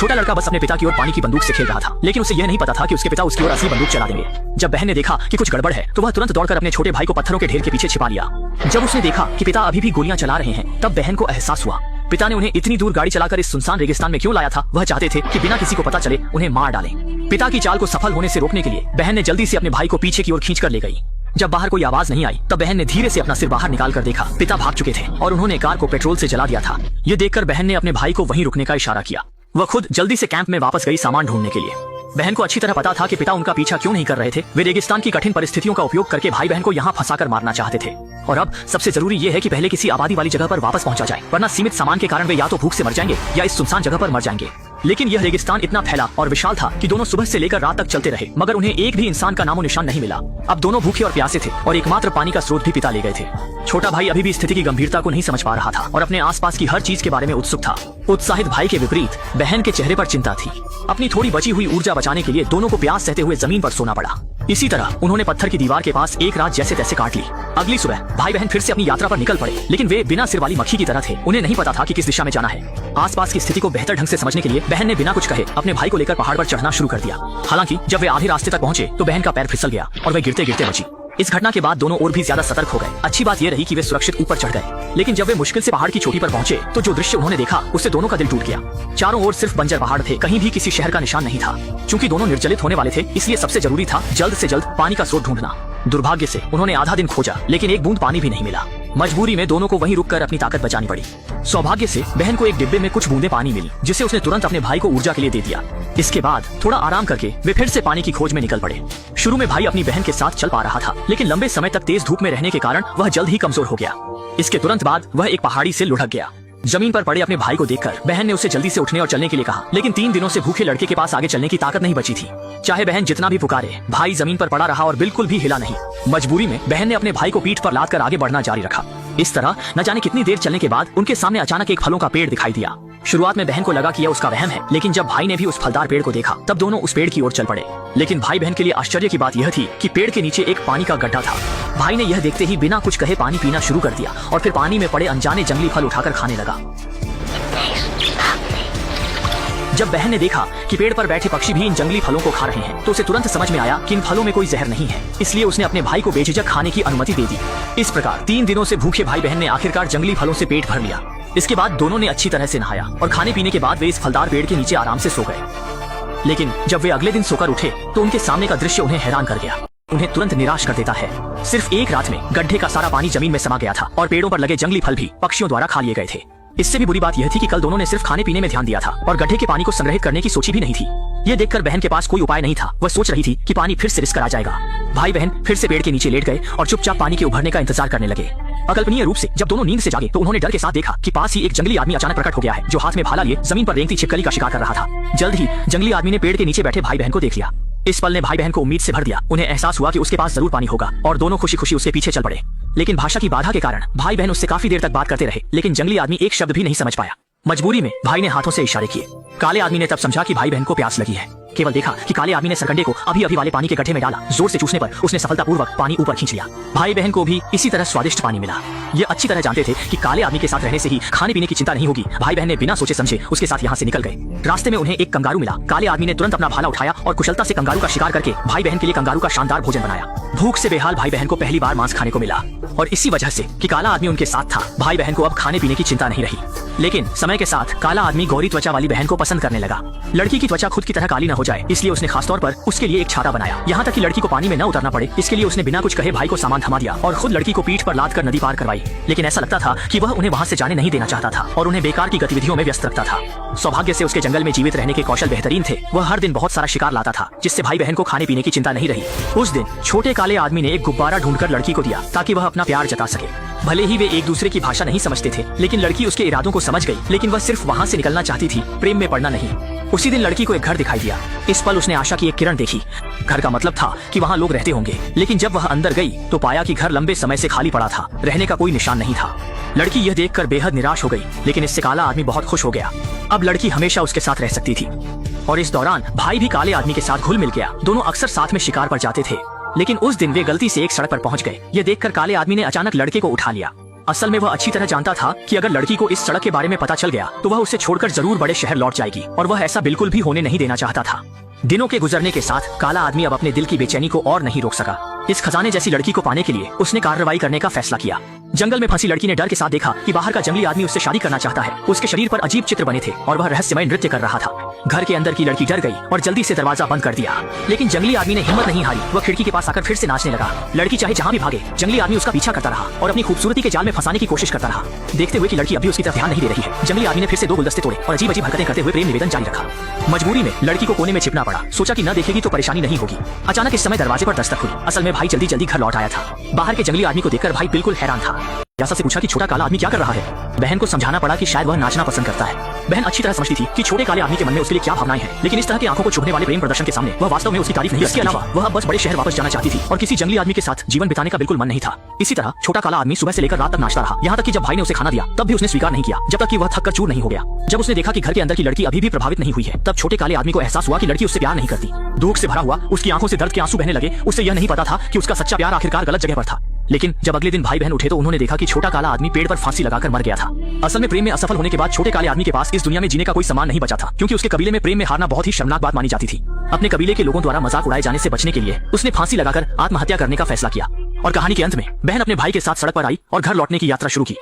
छोटा लड़का बस अपने पिता की ओर पानी की बंदूक से खेल रहा था, लेकिन उसे यह नहीं पता था कि उसके पिता उसकी ओर असली बंदूक चला देंगे। जब बहन ने देखा कि कुछ गड़बड़ है तो वह तुरंत दौड़कर अपने छोटे भाई को पत्थरों के ढेर के पीछे छिपा लिया। जब उसने देखा कि पिता अभी भी गोलियां चला रहे हैं, तब बहन को एहसास हुआ पिता ने उन्हें इतनी दूर गाड़ी चलाकर इस सुनसान रेगिस्तान में क्यों लाया था। वह चाहते थे कि बिना किसी को पता चले उन्हें मार डालें। पिता की चाल को सफल होने से रोकने के लिए बहन ने जल्दी से अपने भाई को पीछे की ओर खींचकर ले गई। जब बाहर कोई आवाज नहीं आई तब बहन ने धीरे से अपना सिर बाहर निकाल कर देखा। पिता भाग चुके थे और उन्होंने कार को पेट्रोल से जला दिया था। ये देखकर बहन ने अपने भाई को वहीं रुकने का इशारा किया। वह खुद जल्दी से कैंप में वापस गई सामान ढूंढने के लिए। बहन को अच्छी तरह पता था कि पिता उनका पीछा क्यों नहीं कर रहे थे। वे रेगिस्तान की कठिन परिस्थितियों का उपयोग करके भाई बहन को यहाँ फंसाकर मारना चाहते थे। और अब सबसे जरूरी ये है कि पहले किसी आबादी वाली जगह पर वापस पहुंचा जाए, वरना सीमित सामान के कारण वे या तो भूख से मर जाएंगे या इस सुनसान जगह पर मर जाएंगे। लेकिन यह रेगिस्तान इतना फैला और विशाल था कि दोनों सुबह से लेकर रात तक चलते रहे, मगर उन्हें एक भी इंसान का नामो निशान नहीं मिला। अब दोनों भूखे और प्यासे थे और एकमात्र पानी का स्रोत भी पिता ले गए थे। छोटा भाई अभी भी स्थिति की गंभीरता को नहीं समझ पा रहा था और अपने आसपास की हर चीज के बारे में उत्सुक था। उत्साहित भाई के विपरीत बहन के चेहरे पर चिंता थी। अपनी थोड़ी बची हुई ऊर्जा बचाने के लिए दोनों को प्यास सहते हुए जमीन पर सोना पड़ा। इसी तरह उन्होंने पत्थर की दीवार के पास एक रात जैसे तैसे काट ली। अगली सुबह भाई बहन फिर से अपनी यात्रा पर निकल पड़े, लेकिन वे बिना सिर वाली मक्खी की तरह थे। उन्हें नहीं पता था कि किस दिशा में जाना है। आसपास की स्थिति को बेहतर ढंग से समझने के लिए बहन ने बिना कुछ कहे अपने भाई को लेकर पहाड़ पर चढ़ना शुरू कर दिया। हालांकि जब वे आधे रास्ते तक पहुंचे तो बहन का पैर फिसल गया और वे गिरते गिरते बची। इस घटना के बाद दोनों और भी ज्यादा सतर्क हो गए। अच्छी बात यह रही कि वे सुरक्षित ऊपर चढ़ गए, लेकिन जब वे मुश्किल से पहाड़ की चोटी पर पहुंचे तो जो दृश्य उन्होंने देखा उससे दोनों का दिल टूट गया। चारों ओर सिर्फ बंजर पहाड़ थे, कहीं भी किसी शहर का निशान नहीं था। चूंकि दोनों निर्जलित होने वाले थे, इसलिए सबसे जरूरी था जल्द से जल्द पानी का स्रोत ढूंढना। दुर्भाग्य से उन्होंने आधा दिन खोजा, लेकिन एक बूंद पानी भी नहीं मिला। मजबूरी में दोनों को वहीं रुककर अपनी ताकत बचानी पड़ी। सौभाग्य से बहन को एक डिब्बे में कुछ बूंदे पानी मिली, जिसे उसने तुरंत अपने भाई को ऊर्जा के लिए दे दिया। इसके बाद थोड़ा आराम करके वे फिर से पानी की खोज में निकल पड़े। शुरू में भाई अपनी बहन के साथ चल पा रहा था, लेकिन लंबे समय तक तेज धूप में रहने के कारण वह जल्द ही कमजोर हो गया। इसके तुरंत बाद वह एक पहाड़ी से लुढ़क गया। जमीन पर पड़े अपने भाई को देखकर बहन ने उसे जल्दी से उठने और चलने के लिए कहा, लेकिन 3 दिनों से भूखे लड़के के पास आगे चलने की ताकत नहीं बची थी। चाहे बहन जितना भी पुकारे, भाई जमीन पर पड़ा रहा और बिल्कुल भी हिला नहीं। मजबूरी में बहन ने अपने भाई को पीठ पर लादकर आगे बढ़ना जारी रखा। इस तरह न जाने कितनी देर चलने के बाद उनके सामने अचानक एक फलों का पेड़ दिखाई दिया। शुरुआत में बहन को लगा कि यह उसका वहम है, लेकिन जब भाई ने भी उस फलदार पेड़ को देखा तब दोनों उस पेड़ की ओर चल पड़े। लेकिन भाई बहन के लिए आश्चर्य की बात यह थी कि पेड़ के नीचे एक पानी का गड्ढा था। भाई ने यह देखते ही बिना कुछ कहे पानी पीना शुरू कर दिया और फिर पानी में पड़े अनजाने जंगली फल उठाकर खाने लगा। जब बहन ने देखा कि पेड़ पर बैठे पक्षी भी इन जंगली फलों को खा रहे हैं, तो उसे तुरंत समझ में आया कि इन फलों में कोई जहर नहीं है। इसलिए उसने अपने भाई को बेझिझक खाने की अनुमति दे दी। इस प्रकार 3 दिनों से भूखे भाई बहन ने आखिरकार जंगली फलों से पेट भर लिया। इसके बाद दोनों ने अच्छी तरह से नहाया और खाने पीने के बाद वे इस फलदार पेड़ के नीचे आराम से सो गए। लेकिन जब वे अगले दिन सोकर उठे तो उनके सामने का दृश्य उन्हें हैरान कर गया। उन्हें तुरंत निराश कर देता है। सिर्फ एक रात में गड्ढे का सारा पानी जमीन में समा गया था और पेड़ों पर लगे जंगली फल भी पक्षियों द्वारा खा लिए गए थे। इससे भी बुरी बात यह थी कि कल दोनों ने सिर्फ खाने पीने में ध्यान दिया था और गड्ढे के पानी को संग्रहित करने की सोची भी नहीं थी। ये देखकर बहन के पास कोई उपाय नहीं था। वह सोच रही थी कि पानी फिर से रिस कर आ जाएगा। भाई बहन फिर से पेड़ के नीचे लेट गए और चुपचाप पानी के उभरने का इंतजार करने लगे। अकल्पनीय रूप से जब दोनों नींद से जागे तो उन्होंने डर के साथ देखा कि पास ही एक जंगली आदमी अचानक प्रकट हो गया है, जो हाथ में भाला लिए जमीन पर रेंगती छिपकली का शिकार कर रहा था। जल्द ही जंगली आदमी ने पेड़ के नीचे बैठे भाई बहन को देख लिया। इस पल ने भाई बहन को उम्मीद से भर दिया। उन्हें एहसास हुआ कि उसके पास जरूर पानी होगा और दोनों खुशी खुशी उसके पीछे चल पड़े। लेकिन भाषा की बाधा के कारण भाई बहन उससे काफी देर तक बात करते रहे, लेकिन जंगली आदमी एक शब्द भी नहीं समझ पाया। मजबूरी में भाई ने हाथों से इशारे किए। काले आदमी ने तब समझा कि भाई बहन को प्यास लगी है। केवल देखा कि काले आदमी ने सरकंडे को अभी अभी वाले पानी के गड्ढे में डाला। जोर से चूसने पर उसने सफलतापूर्वक पानी ऊपर खींच लिया। भाई बहन को भी इसी तरह स्वादिष्ट पानी मिला। ये अच्छी तरह जानते थे कि काले आदमी के साथ रहने से ही खाने पीने की चिंता नहीं होगी। भाई बहन ने बिना सोचे समझे उसके साथ यहाँ से निकल गए। रास्ते में उन्हें एक कंगारू मिला। काले आदमी ने तुरंत अपना भाला उठाया और कुशलता से कंगारू का शिकार करके भाई बहन के लिए कंगारू का शानदार भोजन बनाया। भूख से बेहाल भाई बहन को पहली बार मांस खाने को मिला और इसी वजह से कि काला आदमी उनके साथ था, भाई बहन को अब खाने पीने की चिंता नहीं रही। लेकिन समय के साथ काला आदमी गौरी त्वचा वाली बहन को पसंद करने लगा। लड़की की त्वचा खुद की तरह काली न हो जाए, इसलिए उसने खासतौर पर उसके लिए एक छाता बनाया। यहाँ तक कि लड़की को पानी में न उतरना पड़े, इसके लिए उसने बिना कुछ कहे भाई को सामान थमा दिया और खुद लड़की को पीठ पर लादकर नदी पार करवाई। लेकिन ऐसा लगता था कि वह उन्हें वहाँ से जाने नहीं देना चाहता था और उन्हें बेकार की गतिविधियों में व्यस्त रखता था। सौभाग्य से उसके जंगल में जीवित रहने के कौशल बेहतरीन थे। वह हर दिन बहुत सारा शिकार लाता था, जिससे भाई बहन को खाने पीने की चिंता नहीं रही। उस दिन छोटे काले आदमी ने एक गुब्बारा ढूंढकर लड़की को दिया ताकि वह अपना प्यार जता सके। भले ही वे एक दूसरे की भाषा नहीं समझते थे, लेकिन लड़की उसके इरादों को समझ गई। लेकिन वह सिर्फ वहाँ से निकलना चाहती थी, प्रेम में पड़ना नहीं। उसी दिन लड़की को एक घर दिखाई दिया। इस पल उसने आशा की एक किरण देखी। घर का मतलब था कि वहाँ लोग रहते होंगे, लेकिन जब वह अंदर गई तो पाया कि घर लंबे समय से खाली पड़ा था, रहने का कोई निशान नहीं था। लड़की यह देखकर बेहद निराश हो गई, लेकिन इससे काला आदमी बहुत खुश हो गया। अब लड़की हमेशा उसके साथ रह सकती थी। और इस दौरान भाई भी काले आदमी के साथ घुल मिल गया। दोनों अक्सर साथ में शिकार पर जाते थे। लेकिन उस दिन वे गलती से एक सड़क पर पहुंच गए। ये देखकर काले आदमी ने अचानक लड़के को उठा लिया। असल में वह अच्छी तरह जानता था कि अगर लड़की को इस सड़क के बारे में पता चल गया तो वह उसे छोड़कर जरूर बड़े शहर लौट जाएगी, और वह ऐसा बिल्कुल भी होने नहीं देना चाहता था। दिनों के गुजरने के साथ काला आदमी अब अपने दिल की बेचैनी को और नहीं रोक सका। इस खजाने जैसी लड़की को पाने के लिए उसने कार्रवाई करने का फैसला किया। जंगल में फंसी लड़की ने डर के साथ देखा कि बाहर का जंगली आदमी उससे शादी करना चाहता है। उसके शरीर पर अजीब चित्र बने थे और वह रहस्यमय नृत्य कर रहा था। घर के अंदर की लड़की डर गई और जल्दी से दरवाजा बंद कर दिया, लेकिन जंगली आदमी ने हिम्मत नहीं हारी। वह खिड़की के पास आकर फिर से नाचने लगा। लड़की चाहे जहाँ भी भागे, जंगली आदमी उसका पीछा करता रहा और अपनी खूबसूरती के जाल में फंसाने की कोशिश करता रहा। देखते हुए कि लड़की अभी उसकी तरफ ध्यान नहीं दे रही है, जंगली आदमी ने फिर से 2 गुलदस्ते तोड़े और अजीब अजीब हरकतें करते हुए प्रेम निवेदन जारी रखा। मजबूरी में लड़की को कोने में छिपना पड़ा। सोचा कि न देखेगी तो परेशानी नहीं होगी। अचानक इस समय दरवाजे पर दस्तक हुई। असल में भाई जल्दी जल्दी घर लौट आया था। बाहर के जंगली आदमी को देखकर भाई बिल्कुल हैरान था। यासा से पूछा कि छोटा काला आदमी क्या कर रहा है। बहन को समझाना पड़ा कि शायद वह नाचना पसंद करता है। बहन अच्छी तरह समझती थी कि छोटे काले आदमी के मन में उसके लिए क्या भावनाएं हैं, लेकिन इस तरह के आंखों को चुभने वाले प्रेम प्रदर्शन के सामने वह वास्तव में उसकी तारीफ नहीं। इसके अलावा वह बस बड़े शहर वापस जाना चाहती थी और किसी जंगली आदमी के साथ जीवन बिताने का बिल्कुल मन नहीं था। इसी तरह छोटा काला आदमी सुबह से लेकर रात तक नाचता रहा, यहाँ तक कि जब भाई ने उसे खाना दिया तब भी उसने स्वीकार नहीं किया, जब तक कि वह थक कर चूर नहीं हो गया। जब उसने देखा कि घर के अंदर की लड़की अभी भी प्रभावित नहीं हुई है, तब छोटे काले आदमी को एहसास हुआ कि लड़की उससे प्यार नहीं करती। दुख से भरा हुआ उसकी आंखों से दर्द के आंसू बहने लगे। उसे यह नहीं पता था कि उसका सच्चा प्यार आखिरकार गलत जगह पर था। लेकिन जब अगले दिन भाई बहन उठे तो उन्होंने देखा कि छोटा काला आदमी पेड़ पर फांसी लगाकर मर गया था। असल में प्रेम में असफल होने के बाद छोटे काले आदमी के पास इस दुनिया में जीने का कोई सामान नहीं बचा था, क्योंकि उसके कबीले में प्रेम में हारना बहुत ही शर्मनाक बात मानी जाती थी। अपने कबीले के लोगों द्वारा मजाक उड़ाए जाने से बचने के लिए उसने फांसी लगाकर आत्महत्या करने का फैसला किया। और कहानी के अंत में बहन अपने भाई के साथ सड़क पर आई और घर लौटने की यात्रा शुरू की।